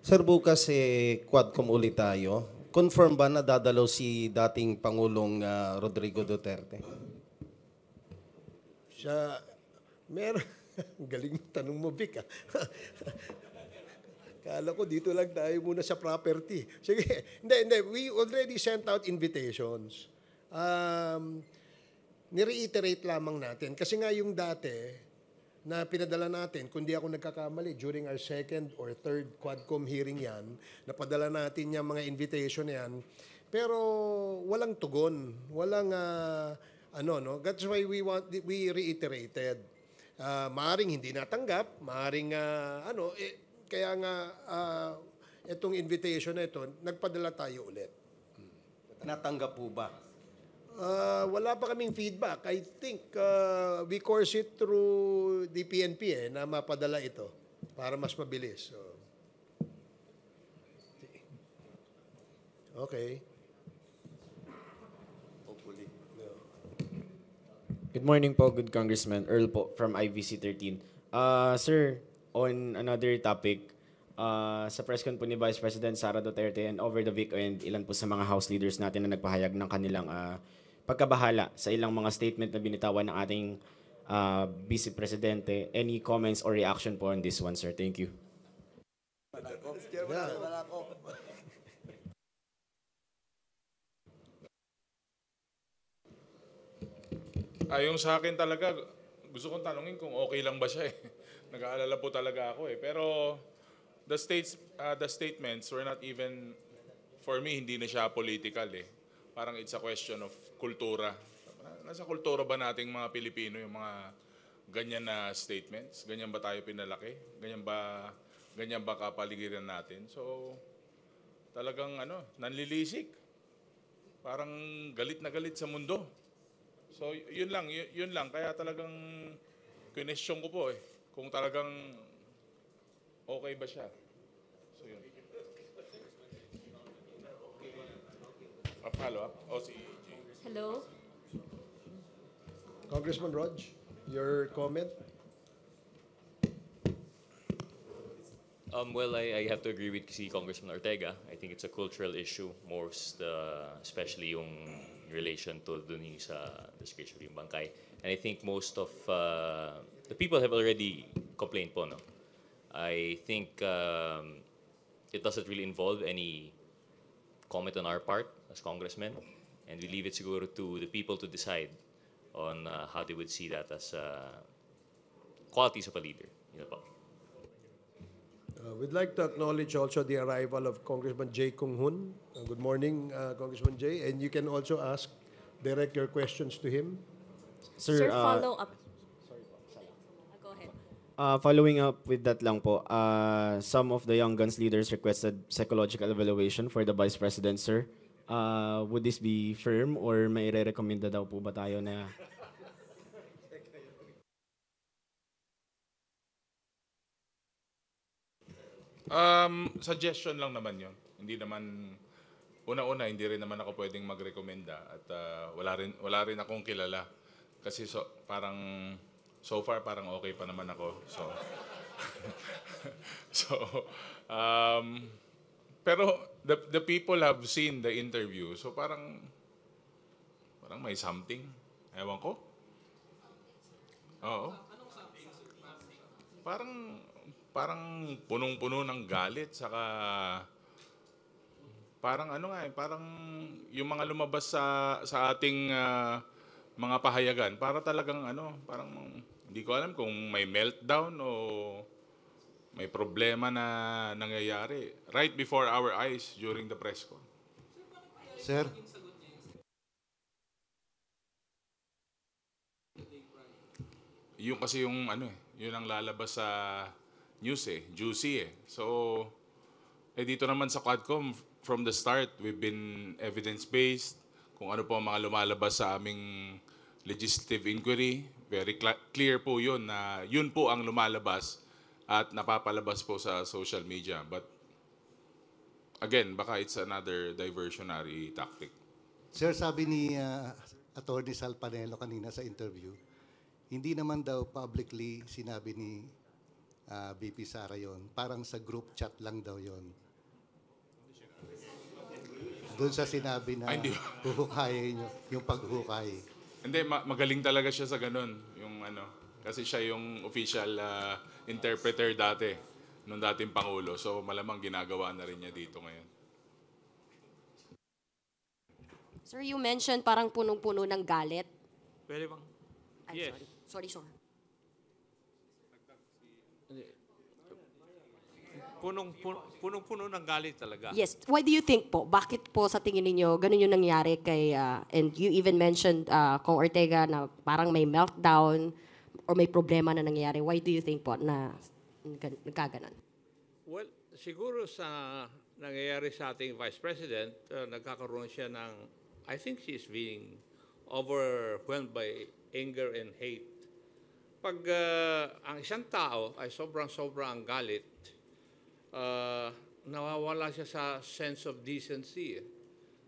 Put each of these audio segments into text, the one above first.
Sir, bukas Quadcom ulit tayo. Confirm ba na dadalaw si dating Pangulong Rodrigo Duterte? Siya, meron. Galing mo tanong mo, Vic. Kala ko dito lang tayo muna sa property. Sige, hindi. We already sent out invitations. Nireiterate lamang natin. Kasi nga yung dati na pinadala natin, kung di ako nagkakamali, during our second or third Quadcom hearing yan, napadala natin yung mga invitation na yan. Pero walang tugon. Walang, no? That's why we reiterated. Maaring hindi natanggap, maaring, kaya nga, itong invitation na ito, nagpadala tayo ulit. Natanggap po ba? Wala pa kaming feedback. I think we course it through the PNP na mapadala ito para mas mabilis. So, okay. Good morning po, good Congressman. Earl po from IVC 13. Sir, on another topic, sa press con po ni Vice President Sara Duterte and over the weekend, ilan po sa mga House leaders natin na nagpahayag ng kanilang pagkabahala sa ilang mga statement na binitawan ng ating Vice Presidente. Any comments or reaction po on this one, sir? Thank you. Yung sa akin talaga, gusto kong tanungin kung okay lang ba siya eh. Nag-aalala po talaga ako eh. Pero the statements were not even, for me, hindi na siya political eh. Parang it's a question of kultura. Nasa kultura ba nating mga Pilipino yung mga ganyan na statements? Ganyan ba tayo pinalaki? Ganyan ba kapaligiran natin? So, talagang nanlilisik. Parang galit na galit sa mundo. So, yun lang. Kaya talagang question ko po eh, kung talagang okay ba siya. So, yun. Follow up? Hello? Congressman Rog, your comment? Well, I have to agree with si Congressman Ortega. I think it's a cultural issue, especially yung relation to dun sa disgraceful yung bangkay. And I think most of the people have already complained po, no? I think it doesn't really involve any comment on our part as congressmen, and we leave it siguro to the people to decide on how they would see that as qualities of a leader. You know po. We'd like to acknowledge also the arrival of Congressman Jay Kung Hoon. Good morning, Congressman Jay. And you can also direct your questions to him. Sir, follow up. Go ahead. Following up with that lang po, some of the Young Guns leaders requested psychological evaluation for the Vice President, sir. Would this be firm or may re-recommenda daw po ba tayo na Suggestion lang naman yun. Hindi naman, una-una, hindi rin naman ako pwedeng magrekomenda at wala rin akong kilala. Kasi so far parang okay pa naman ako. Pero the people have seen the interview. So parang may something. Ewan ko. Oo. Parang punong-puno ng galit, saka parang parang yung mga lumabas sa ating mga pahayagan, para talagang parang hindi ko alam kung may meltdown o may problema na nangyayari right before our eyes during the press con. Sir, Yung kasi yung yun ang lalabas sa news juicy eh. So, dito naman sa Quadcom, from the start, we've been evidence-based. Kung ano po ang mga lumalabas sa aming legislative inquiry, very clear po yun na yun po ang lumalabas at napapalabas po sa social media. But, again, baka it's another diversionary tactic. sir, sabi ni Attorney Sal Panelo kanina sa interview, hindi naman daw publicly sinabi ni VP Sara yon. Parang sa group chat lang daw yon. Doon sa sinabi na Ay, hindi. huhukayin nyo, yung paghukay. Hindi, magaling talaga siya sa ganun. Yung ano, kasi siya yung official interpreter dati, nung dating Pangulo. So malamang ginagawa na rin niya dito ngayon. Sir, you mentioned parang punong-puno ng galit. Pwede bang? I'm Yes. sorry, sir. Punong-puno ng galit talaga. Yes. Why do you think po? Bakit po sa tingin ninyo ganun yung nangyari kay, and you even mentioned Kong Ortega na parang may meltdown or may problema na nangyayari. Why do you think po na nagkaganon? Well, siguro sa nangyayari sa ating Vice President, nagkakaroon siya ng, I think she's being overwhelmed by anger and hate. Pag ang isang tao ay sobrang-sobrang ang galit, nawawala siya sa sense of decency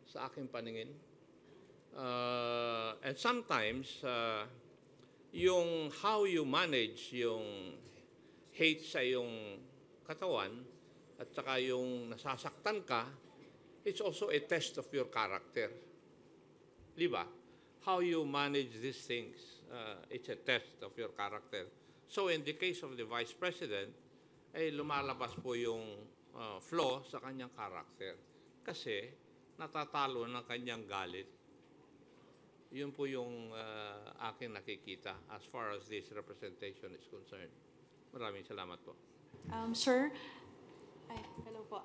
sa aking paningin. And sometimes, yung how you manage yung hate sa yung katawan at saka yung nasasaktan ka, it's also a test of your character. Di ba? How you manage these things, it's a test of your character. So in the case of the Vice President, ay lumalabas po yung flaw sa kanyang character. Kasi natatalo ng kanyang galit. Yun po yung aking nakikita as far as this representation is concerned. Maraming salamat po. Sir, hello po.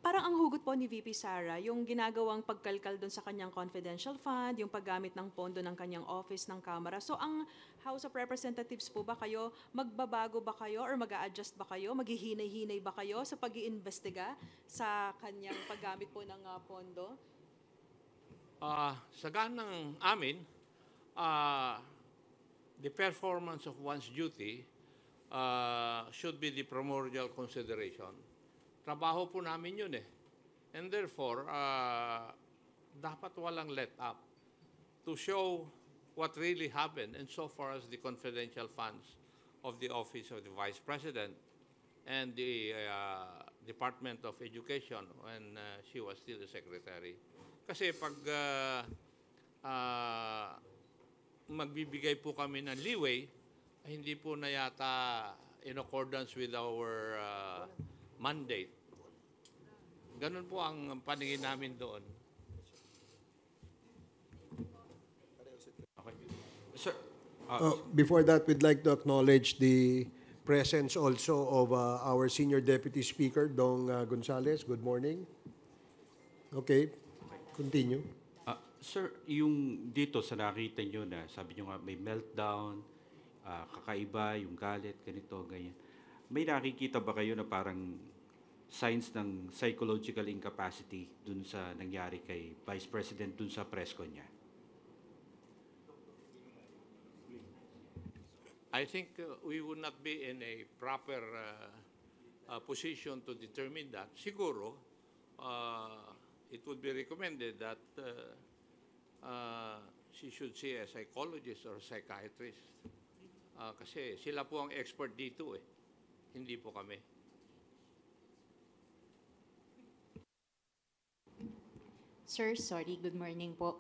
Parang ang hugot po ni VP Sara, yung ginagawang pagkalkal doon sa kanyang confidential fund, yung paggamit ng pondo ng kanyang office ng Kamara. So ang House of Representatives po ba kayo, magbabago ba kayo or mag-a-adjust ba kayo, maghihinay-hinay ba kayo sa pag-iimbestiga sa kanyang paggamit po ng pondo? Sa ganang amin, the performance of one's duty should be the primordial consideration. Trabaho po namin yun eh. And therefore, dapat walang let up to show what really happened and so far as the confidential funds of the Office of the Vice President and the Department of Education when she was still the Secretary. Kasi pag magbibigay po kami ng leeway, hindi po na yata in accordance with our mandate. Ganun po ang paningin namin doon. Okay. Sir, before that, we'd like to acknowledge the presence also of our Senior Deputy Speaker, Dong Gonzales. Good morning. Okay, continue. Sir, yung dito sa nakita nyo na, sabi nyo nga may meltdown, kakaiba, yung galit, ganito, ganyan. May nakikita ba kayo na parang signs ng psychological incapacity dun sa nangyari kay Vice President dun sa press con niya? I think we would not be in a proper position to determine that. Siguro, it would be recommended that she should see a psychologist or a psychiatrist. Kasi sila po ang expert dito eh. Hindi po kami. Sir, sorry, good morning po.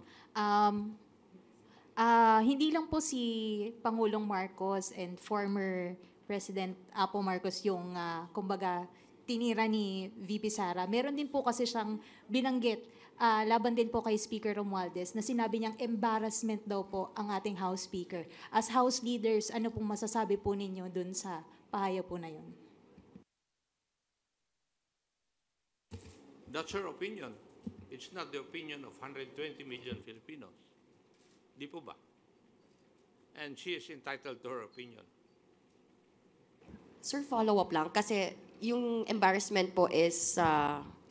Hindi lang po si Pangulong Marcos and former President Apo Marcos yung, kumbaga, tinira ni VP Sara. Meron din po kasi siyang binanggit, laban din po kay Speaker Romualdez, na sinabi niyang embarrassment daw po ang ating House Speaker. As House leaders, ano pong masasabi po ninyo dun sa pahayag po na yun? That's her opinion. It's not the opinion of 120 million Filipinos. Di po ba? And she is entitled to her opinion. Sir, follow-up lang. Kasi yung embarrassment po is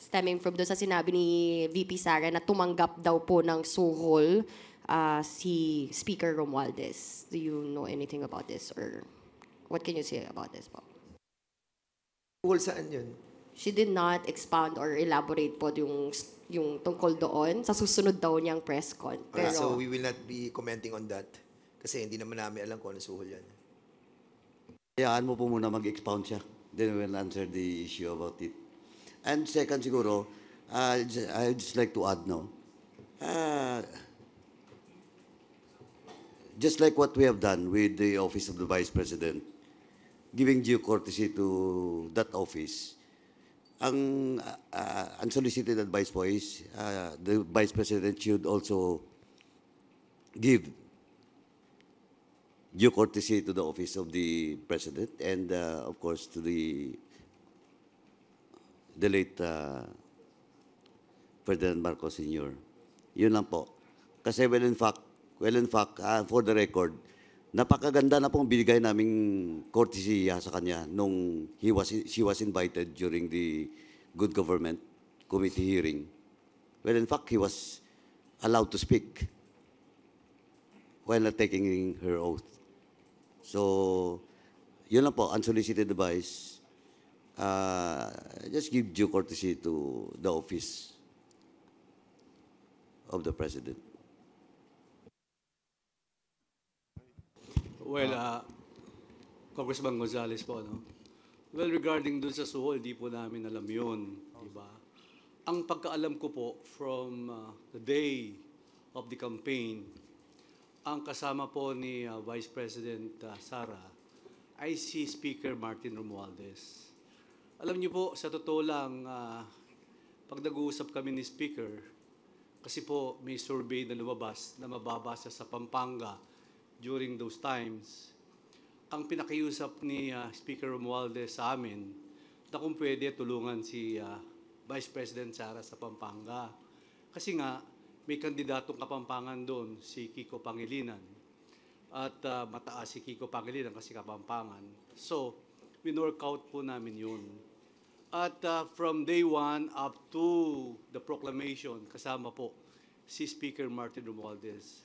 stemming from doon sa sinabi ni VP Sara na tumanggap daw po ng suhol si Speaker Romualdez. Do you know anything about this? Or what can you say about this po? Suhol saan yun? She did not expound or elaborate po yung tungkol doon sa susunod daw niyang press con. Pero, So we will not be commenting on that kasi hindi naman namin alam kung ano suhol yan. Hayaan mo po muna mag-expound siya. Then we'll answer the issue about it. And second siguro, I'd just like to add no. Just like what we have done with the Office of the Vice President, giving due courtesy to that office, ang unsolicited advice po is the Vice President should also give due courtesy to the Office of the President and, of course, to the late Ferdinand Marcos Sr. Yun lang po. Kasi well in fact, for the record, napakaganda na pong binigay naming courtesy sa kanya nung she was invited during the Good Government Committee hearing. Well, in fact, he was allowed to speak while not taking her oath. So, yun lang po, unsolicited advice. Just give due courtesy to the office of the President. Well, Congressman Gonzales po, no? Well, regarding dun sa suhol, di po namin alam yun, di ba? Ang pagkaalam ko po from the day of the campaign, ang kasama po ni Vice President Sara ay si Speaker Martin Romualdez. Alam niyo po, sa totoo lang, pag nag-uusap kami ni Speaker, kasi po may survey na lumabas na mababasa sa Pampanga during those times, ang pinakiusap ni Speaker Romualdez sa amin na kung pwede tulungan si Vice President Sara sa Pampanga. Kasi nga, may kandidatong Kapampangan doon, si Kiko Pangilinan. At mataas si Kiko Pangilinan kasi Kapampangan. So, win-work out po namin yun. At from day one up to the proclamation, kasama po si Speaker Martin Romualdez.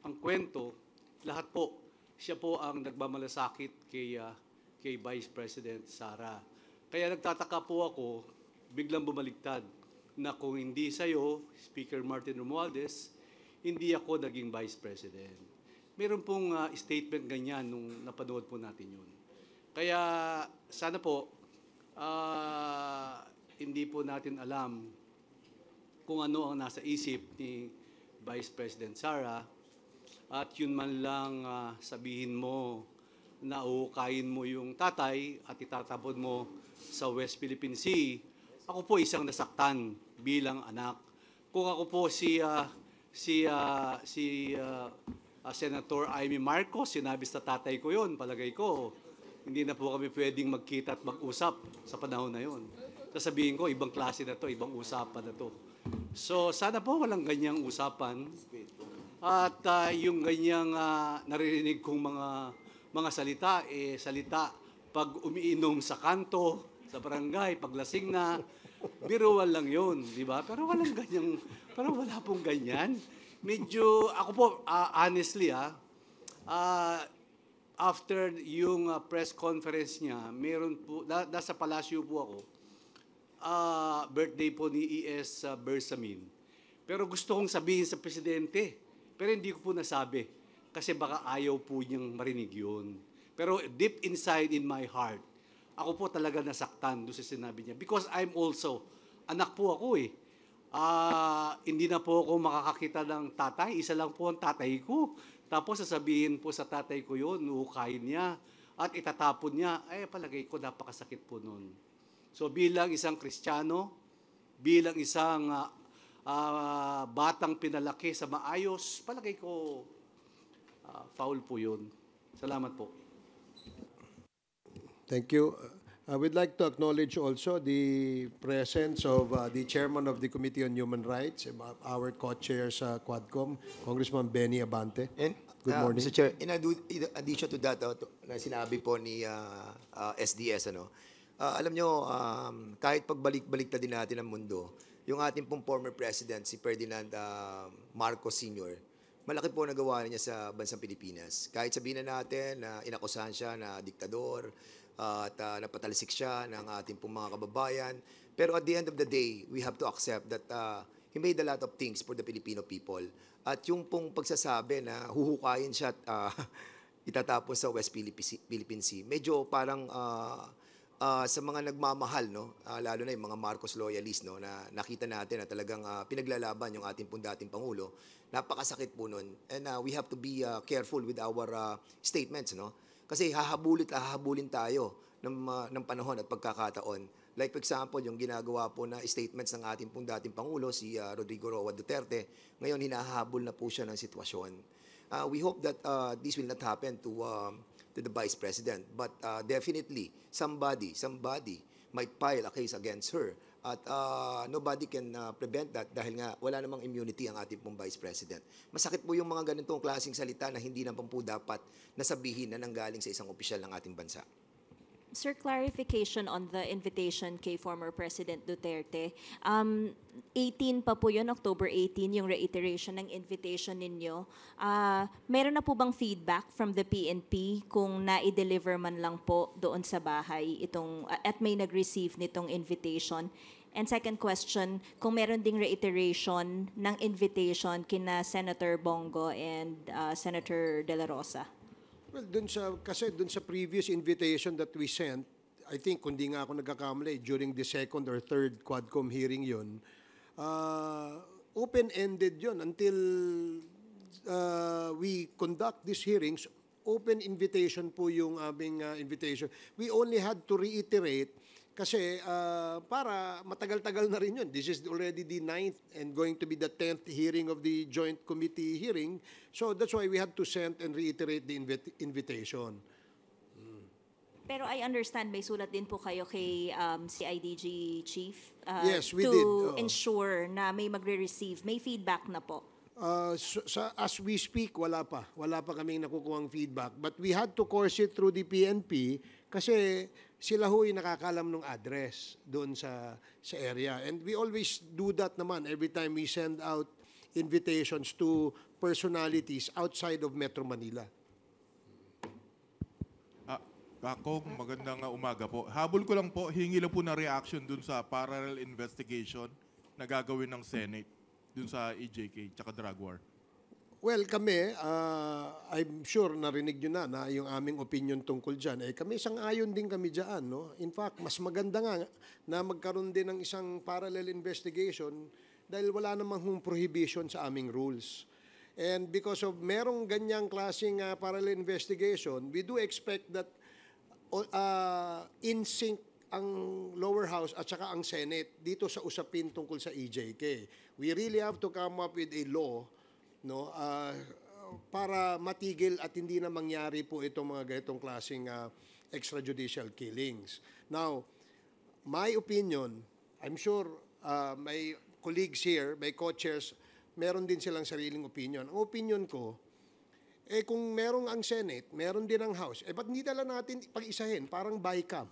Ang kwento, lahat po, siya po ang nagmamalasakit kay Vice President Sara. Kaya nagtataka po ako, biglang bumaliktad, na kung hindi sa'yo, Speaker Martin Romualdez, hindi ako naging Vice President. Meron pong statement ganyan nung napanood po natin yun. Kaya sana po, hindi po natin alam kung ano ang nasa isip ni Vice President Sara, at yun man lang sabihin mo na uhukayin mo yung tatay at itatapon mo sa West Philippine Sea. Ako po isang nasaktan bilang anak. Kung ako po si Senator Amy Marcos, sinabi sa tatay ko yun, palagay ko, hindi na po kami pwedeng magkita at mag-usap sa panahon na yun. Sasabihin ko, ibang klase na to, ibang usapan na to. So, sana po walang ganyang usapan. At yung ganyang naririnig kong mga salita, salita pag umiinom sa kanto, sa barangay, paglasing na, biruan lang yun, di ba? Pero walang ganyang, pero wala pong ganyan. Medyo, ako po, honestly, after yung press conference niya, meron po, nasa palasyo po ako, birthday po ni E.S. Bersamin. Pero gusto kong sabihin sa presidente, pero hindi ko po nasabi, kasi baka ayaw po niyang marinig yun. Pero deep inside in my heart, ako po talaga nasaktan doon sa sinabi niya. Because I'm also, anak po ako eh. Hindi na po ako makakakita ng tatay. Isa lang po ang tatay ko. Tapos sasabihin po sa tatay ko yun, uhukayin niya at itatapon niya. Ay, palagay ko napakasakit po nun. So bilang isang Kristiyano, bilang isang batang pinalaki sa maayos, palagay ko foul po yun. Salamat po. Thank you. I would like to acknowledge also the presence of the chairman of the Committee on Human Rights, our co-chair sa Quadcom, Congressman Benny Abante. Good morning. Mr. Chair, in addition to that, na sinabi po ni SDS, alam nyo, kahit pagbalik-balik din natin ang mundo, yung ating pong former president, si Ferdinand Marcos Sr., malaki po nagawa niya sa bansang Pilipinas. Kahit sabihin na natin na inakusahan siya na diktador, at napatalsik siya ng ating pong mga kababayan. Pero at the end of the day, we have to accept that he made a lot of things for the Filipino people. At yung pong pagsasabi na huhukayin siya at itatapon sa West Philippine Sea. Medyo parang sa mga nagmamahal, no, lalo na yung mga Marcos loyalists, no, na nakita natin na talagang pinaglalaban yung ating pong dating Pangulo, napakasakit po nun. And we have to be careful with our statements, no? Kasi hahabulin tayo ng panahon at pagkakataon. Like for example, yung ginagawa po na statements ng ating pong dating Pangulo, si Rodrigo Roa Duterte, ngayon hinahabol na po siya ng sitwasyon. We hope that this will not happen to the Vice President. But definitely, somebody might file a case against her. At nobody can prevent that dahil nga wala namang immunity ang ating pong Vice President. Masakit po yung mga ganitong klaseng salita na hindi naman po dapat nasabihin na nanggaling sa isang opisyal ng ating bansa. Sir, clarification on the invitation kay former President Duterte. 18 pa po yun, October 18, yung reiteration ng invitation ninyo. Meron na po bang feedback from the PNP kung na-deliver man lang po doon sa bahay itong, at may nag-receive nitong invitation? And second question, kung meron ding reiteration ng invitation kina Senator Bongo and Senator De La Rosa? Well, dun sa previous invitation that we sent, I think, kundi nga ako nagkakamali, during the second or third Quadcom hearing yun, open-ended yun until we conduct these hearings. Open invitation po yung aming invitation. We only had to reiterate kasi para matagal-tagal na rin yun. This is already the 9th and going to be the 10th hearing of the joint committee hearing. So that's why we had to send and reiterate the invitation. Pero I understand may sulat din po kayo kay CIDG Chief Yes, we to did. ensure na may magre-receive. May feedback na po. As we speak, wala pa. Wala pa kaming nakukuhang feedback. But we had to course it through the PNP kasi sila ho'y nakakalam ng address doon sa area. And we always do that naman every time we send out invitations to personalities outside of Metro Manila. Ako, magandang umaga po. Habol ko lang po, hingi lang po na reaction dun sa parallel investigation na gagawin ng Senate dun sa EJK tsaka drug war. Well, kami, I'm sure narinig nyo na yung aming opinion tungkol dyan. Kami, sang-ayon din kami dyan. No? In fact, mas maganda nga na magkaroon din ng isang parallel investigation dahil wala namang prohibition sa aming rules. And because of merong ganyang klaseng parallel investigation, we do expect that in sync ang lower house at saka ang Senate dito sa usapin tungkol sa EJK. We really have to come up with a law, no, para matigil at hindi na mangyari po itong mga ganitong klaseng extrajudicial killings. Now, my opinion, I'm sure my colleagues here, my co-chairs, meron din silang sariling opinion. Ang opinion ko, kung merong ang Senate, meron din ang House, ba't hindi tala natin pag-isahin, parang BICAM.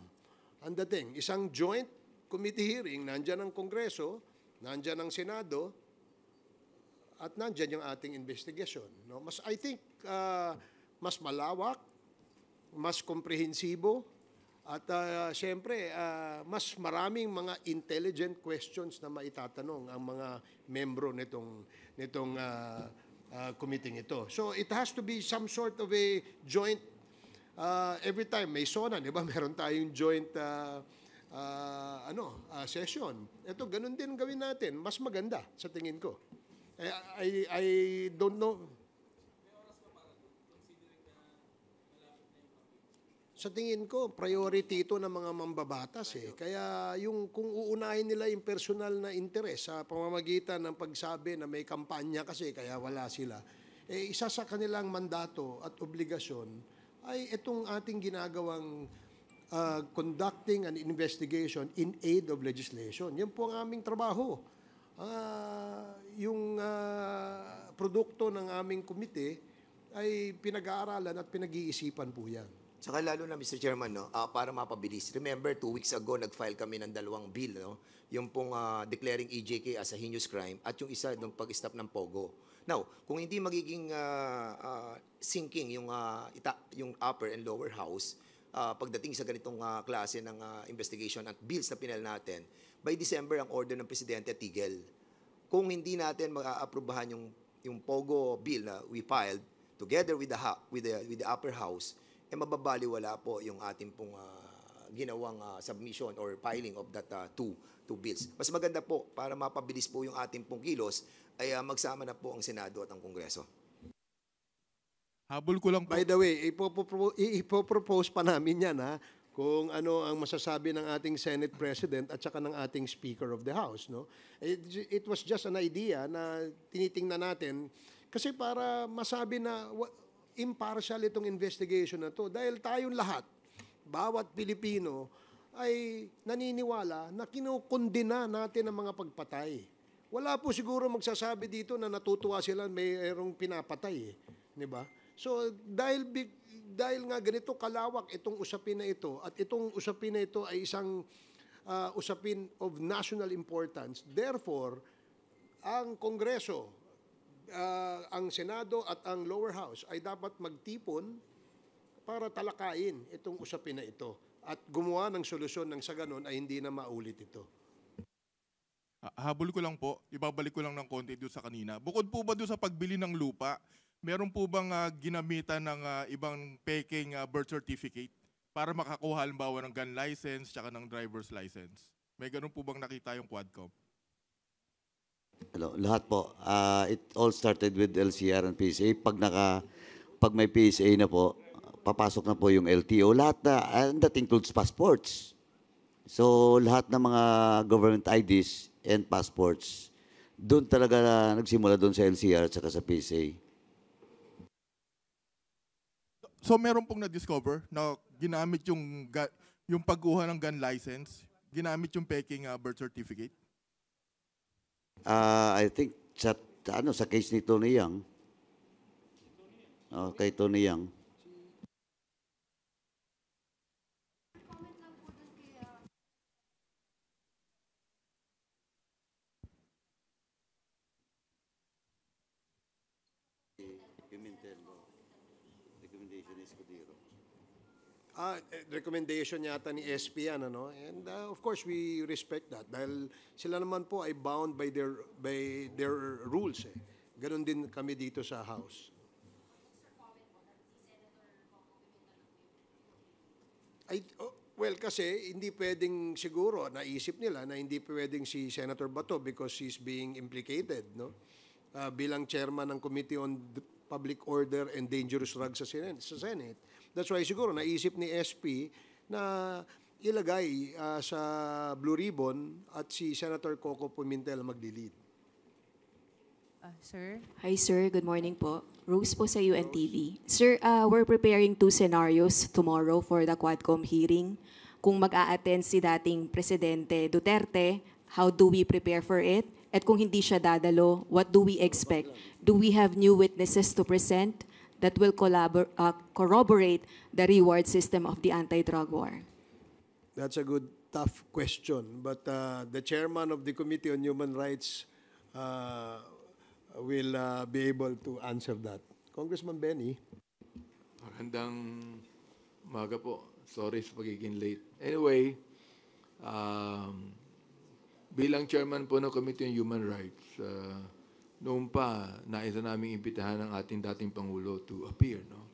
Ang dating, isang joint committee hearing, nandyan ang Kongreso, nandyan ang Senado, at nandyan yung ating investigation. No? I think mas malawak, mas komprehensibo, at siyempre, mas maraming mga intelligent questions na maitatanong ang mga membro nitong committee ito. So it has to be some sort of a joint, every time may SONA, di ba? Meron tayong joint session. Ito, ganun din gawin natin. Mas maganda sa tingin ko. I don't know. Sa tingin ko, priority ito ng mga mambabatas. Kaya kung uunahin nila yung personal na interes sa pamamagitan ng pagsabi na may kampanya kasi kaya wala sila, isa sa kanilang mandato at obligasyon ay itong ating ginagawang conducting an investigation in aid of legislation. Yan po ang aming trabaho. Yung produkto ng aming komite ay pinag-aaralan at pinag-iisipan po yan. Saka lalo na, Mr. Chairman, no, para mapabilis. Remember, 2 weeks ago, nag-file kami ng 2 bill. No? Yung pong declaring EJK as a heinous crime at yung isa ng pag-stop ng POGO. Now, kung hindi magiging sinking yung upper and lower house, pagdating sa ganitong klase ng investigation at bills na pinal natin, by December, ang order ng Presidente tigil. Kung hindi natin mag-aaprubahan yung POGO bill na we filed, together with the upper house, mababaliwala po yung ating pong ginawang submission or filing of that two bills. Mas maganda po para mapabilis po yung ating pong kilos ay magsama na po ang Senado at ang Kongreso. Habol ko lang po. By the way, ipopropose pa namin yan kung ano ang masasabi ng ating Senate President at saka ng ating Speaker of the House. No? It was just an idea na tinitingnan natin kasi para masabi na impartial itong investigation na to. Dahil tayong lahat, bawat Pilipino ay naniniwala na kinukundina natin ang mga pagpatay. Wala po siguro magsasabi dito na natutuwa sila mayroong pinapatay. Di ba? So dahil nga ganito kalawak itong usapin na ito at itong usapin na ito ay isang usapin of national importance, therefore, ang Kongreso, ang Senado at ang lower house ay dapat magtipon para talakayin itong usapin na ito at gumawa ng solusyon ng sa ganon ay hindi na maulit ito. Habol ko lang po, ibabalik ko lang ng konti doon sa kanina. Bukod po ba doon sa pagbili ng lupa, meron po bang ginamitan ng ibang peking birth certificate para makakuha halimbawa ng gun license tsaka ng driver's license? May ganun po bang nakita yung Quadcom? Hello, lahat po. It all started with LCR and PSA. Pag may PSA na po, papasok na po yung LTO. Lahat na, and that includes passports. So, lahat ng mga government IDs and passports, doon talaga nagsimula doon sa LCR at saka sa PSA. So, meron pong na-discover na ginamit yung pagkuha ng gun license, ginamit yung peking birth certificate? I think sa case ni Tony Yang, kay Tony Yang, Recommendation yata ni SP yan, ano? And of course, we respect that dahil sila naman po ay bound by their rules. Ganon din kami dito sa House. Well, kasi hindi pwedeng siguro, naisip nila na hindi pwedeng si Senator Bato because he's being implicated, no? Bilang chairman ng Committee on Public Order and Dangerous Drugs sa Senate. That's why siguro naisip ni SP na ilagay sa Blue Ribbon at si Senator Coco Pimentel mag-lead. Sir? Hi sir, good morning po. Rose po sa UNTV. Sir, we're preparing 2 scenarios tomorrow for the Quadcom hearing. Kung mag-a-attend si dating Presidente Duterte, how do we prepare for it? At kung hindi siya dadalo, what do we expect? Do we have new witnesses to present that will corroborate the reward system of the anti-drug war? That's a good, tough question. But the chairman of the Committee on Human Rights will be able to answer that. Congressman Benny. Magandang umaga po. Sorry sa pagiging late. Anyway, bilang chairman po ng Committee on Human Rights, noon pa, nais na namin imbitahan ang ating dating Pangulo to appear. No?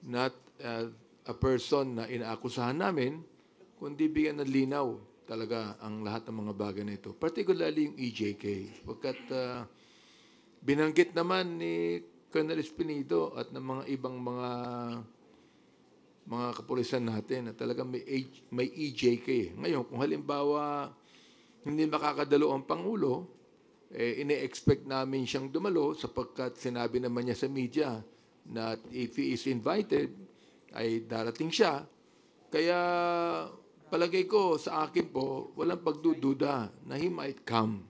Not a person na inaakusahan namin, kundi bigyan ng linaw talaga ang lahat ng mga bagay na ito. Particularly yung EJK. Pagkat binanggit naman ni Colonel Espinido at ng mga ibang mga kapulisan natin na talagang may EJK. Ngayon, kung halimbawa hindi makakadalo ang Pangulo, ine-expect namin siyang dumalo sapagkat sinabi naman niya sa media na if he is invited, ay darating siya. Kaya palagay ko sa akin po, walang pagdududa na he might come.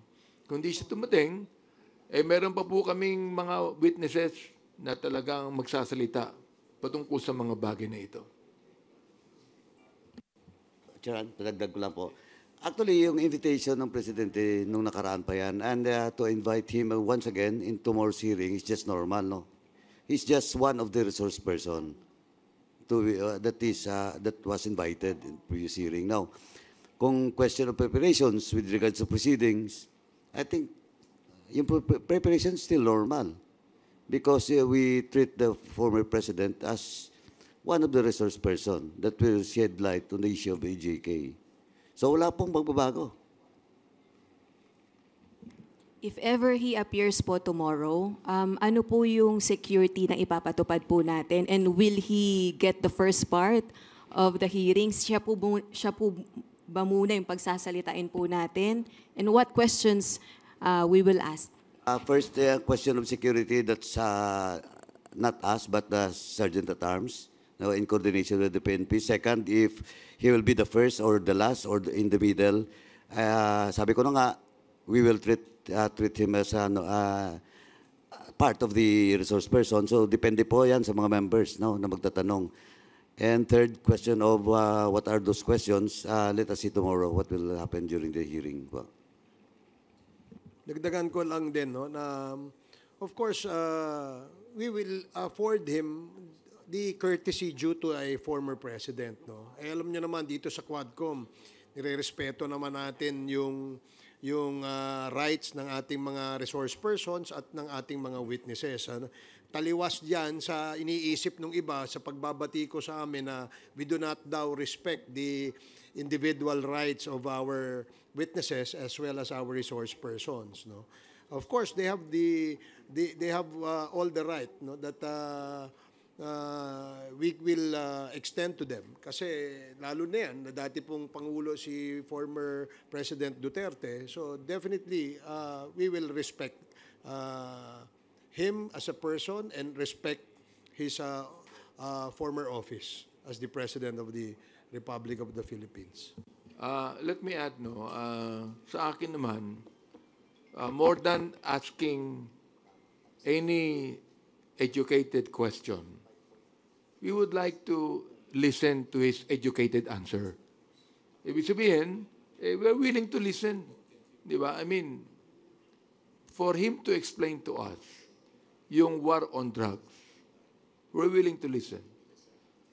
Kung di siya tumating, meron pa po kaming mga witnesses na talagang magsasalita patungkol sa mga bagay na ito. Chairman, padagdag ko lang po. Actually, yung invitation ng Presidente nung nakaraan pa yan, and to invite him once again in tomorrow's hearing is just normal, no? He's just one of the resource person that was invited in previous hearing. Now, kung question of preparations with regards to proceedings, I think yung preparation is still normal. because we treat the former president as one of the resource person that will shed light on the issue of AJK. So wala pong magbabago. If ever he appears po tomorrow, ano po yung security na ipapatupad po natin? And will he get the first part of the hearings? Siya po ba muna yung pagsasalitain po natin? And what questions we will ask? First, question of security, that's not us, but the Sergeant at Arms, in coordination with the PNP. Second, if he will be the first or the last or in the middle, sabi ko na nga, we will treat him as part of the resource person. So, depende po yan sa mga members na magtatanong. And third question of what are those questions, let us see tomorrow what will happen during the hearing. Dagdagan ko lang din na of course we will afford him the courtesy due to a former president. Alam niyo naman dito sa Quadcom, nirerespeto naman natin yung rights ng ating mga resource persons at ng ating mga witnesses. Taliwas diyan sa iniisip ng iba sa pagbabati ko sa amin na we do not daw respect the individual rights of our witnesses as well as our resource persons. Of course, they have all the right that we will extend to them. Kasi lalo na yan, na dati pong Pangulo si former President Duterte. So definitely, we will respect him as a person and respect his former office as the President of the Republic of the Philippines. Let me add, sa akin naman, more than asking any educated question, we would like to listen to his educated answer. Ibig sabihin, we're willing to listen. Di ba? I mean, for him to explain to us yung war on drugs, we're willing to listen.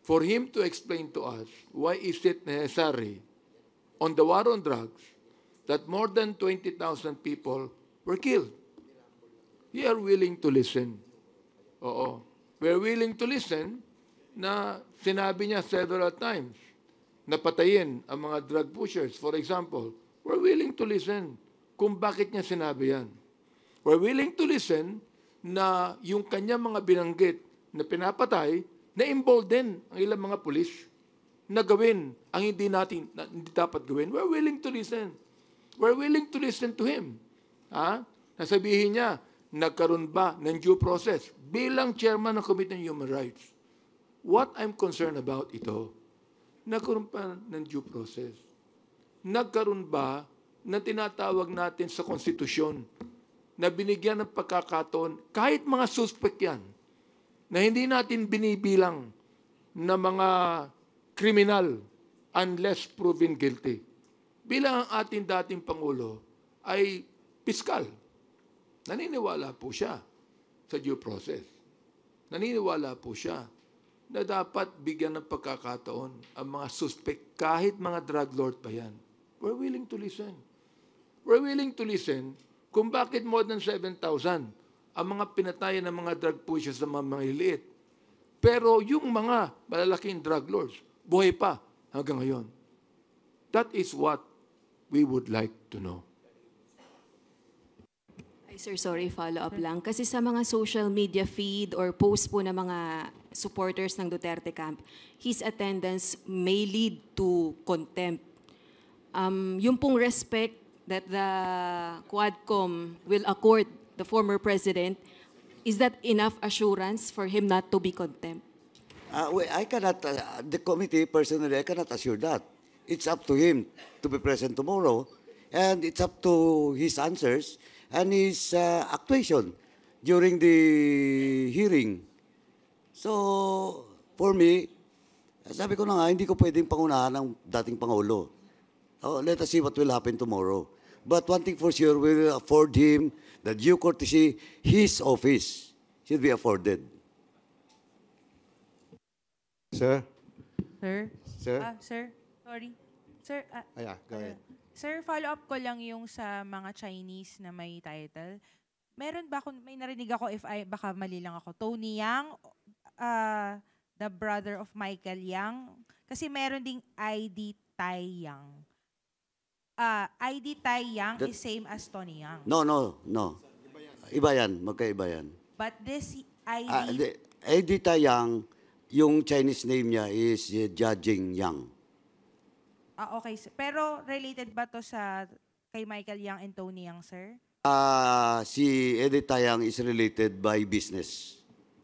For him to explain to us why is it necessary on the war on drugs that more than 20,000 people were killed. We are willing to listen. Oo. We're willing to listen na sinabi niya several times na patayin ang mga drug pushers. For example, we're willing to listen kung bakit niya sinabi yan. We're willing to listen na yung kanya mga binanggit na pinapatay, na-embolden ang ilang mga pulis na gawin ang hindi dapat gawin. We're willing to listen. We're willing to listen to him. Nasabihin niya, nagkaroon ba ng due process bilang chairman ng Committee on Human Rights? What I'm concerned about ito, nagkaroon pa ng due process. Nagkaroon ba na tinatawag natin sa konstitusyon na binigyan ng pagkakataon kahit mga suspect yan na hindi natin binibilang na mga kriminal unless proven guilty. Bilang ang ating dating Pangulo ay piskal. Naniniwala po siya sa due process. Naniniwala po siya na dapat bigyan ng pagkakataon ang mga suspect kahit mga drug lord pa yan. We're willing to listen. We're willing to listen kung bakit more than 7,000 ang mga pinatayan ng mga drug pushers sa mga maliliit. Pero yung mga malalaking drug lords, buhay pa hanggang ngayon. That is what we would like to know. Sir, sorry, follow-up lang. Kasi sa mga social media feed or post po ng mga supporters ng Duterte camp, his attendance may lead to contempt. Yung pong respect that the Quadcom will accord the former president, is that enough assurance for him not to be contempt? I cannot, the committee personally, I cannot assure that. It's up to him to be present tomorrow, and it's up to his answers and his actuation during the hearing. So, for me, sabi ko na nga, hindi ko pwedeng pangunahan ng dating Pangulo. Let us see what will happen tomorrow. But one thing for sure, we will afford him the due courtesy, his office should be afforded. Sir? Sir? Sir? Sir, sorry. Sir, go ahead. Sir, follow-up ko lang yung sa mga Chinese na may title. Meron ba may narinig ako, if baka mali lang ako, Tony Yang, the brother of Michael Yang, kasi meron ding ID Tai Yang. ID Tai Yang is same as Tony Yang. No. Iba yan, magkaiba yan. But this ID, ID Taiyang, yung Chinese name niya is Jia Yang. okay. Pero related ba to sa kay Michael Yang and Tony Yang, sir? Si Eddie Taiyang is related by business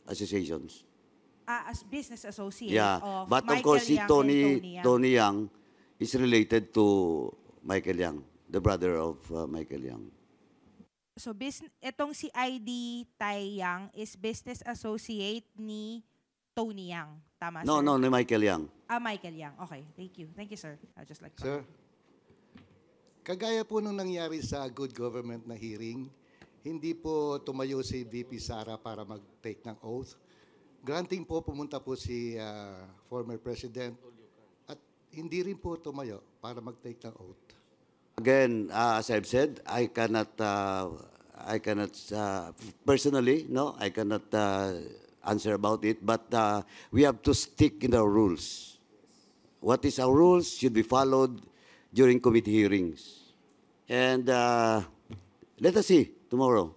associations. As business associate Yeah, of but of Michael course si Yang and Tony Yang. Tony Yang is related to Michael Yang, the brother of Michael Yang. So, itong si ID Tai Yang is business associate ni Tony Yang. Tama, No, sir? ni Michael Yang. Michael Yang. Okay, thank you. Thank you, sir. I just like Sir, kagaya po nung nangyari sa good government na hearing, hindi po tumayo si VP Sara para mag-take ng oath. Granting po, pumunta po si former President at hindi rin po tumayo para mag-take ng oath. Again, as I've said, I cannot personally, no, I cannot answer about it, but we have to stick in our rules. What is our rules should be followed during committee hearings. And let us see tomorrow